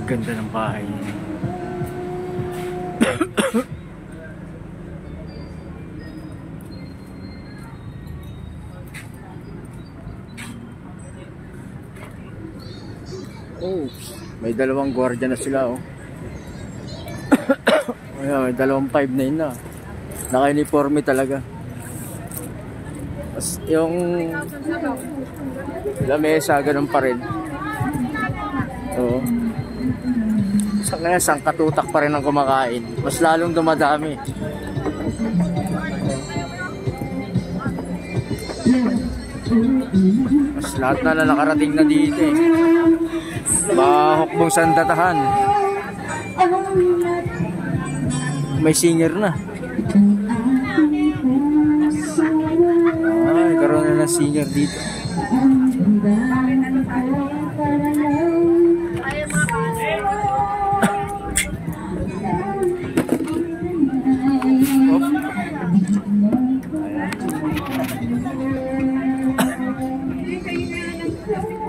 Ganda ng bahay niya. Oh, may dalawang gwardiya na sila, oh. Ayan, may dalawang 5'9" na. Naka-uniforme talaga. Tapos yung lamesa, ganun pa rin. Oo. Sa kanya, sangkatutak pa rin ang kumakain. Mas lalong dumadami. Mas lahat na nakarating na dito, eh. Bahokbong sandatahan. May singer na. Ay, karoon na ng singer dito.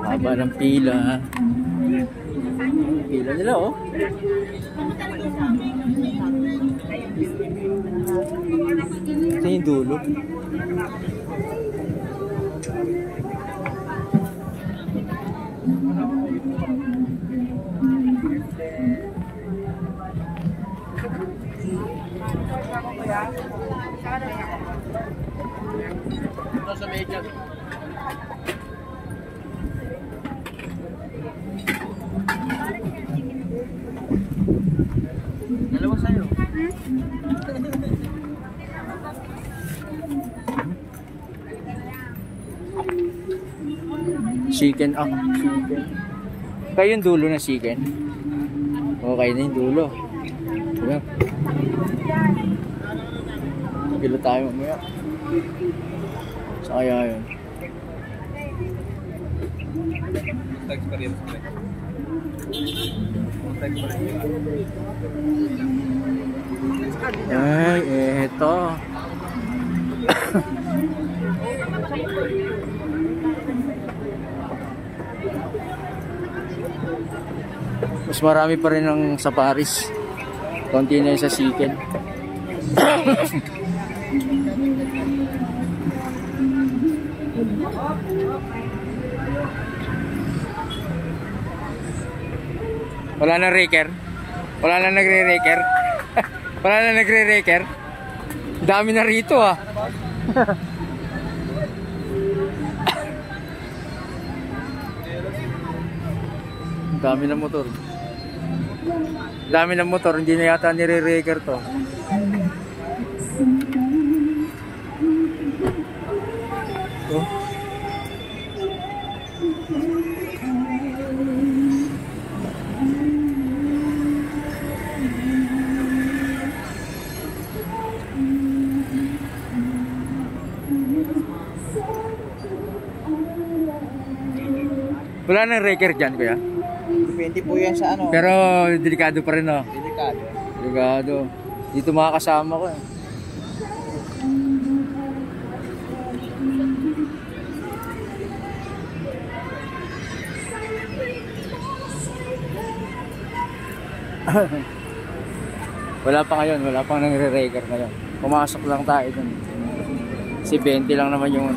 Haba ng pila. Pila nila, oh. Ito yung dulo. Ito sa medyo. Dalawa sa'yo. Chicken, chicken. Kayo yung dulo na chicken? Okay na yung dulo. Diba? Kilo tayo mamaya. Sa kaya yun? Ay, eto. Mas marami pa rin ang sa Paris. Konti na yung sa chicken. Wala na raker. Wala na nagre-raker. Wala na nagre-raker. Dami na rito, ah. Dami ng motor. Dami ng motor, hindi na yata nire-raker to. Oh. Wala nang raker dyan, kuya? Depende po yan sa ano. Pero delikado pa rin, no? Delikado. Delikado. Dito mga kasama ko, eh. Wala pa ngayon, wala pang nangre-raker ngayon. Pumasok lang tayo dun. Kasi 20 lang naman yung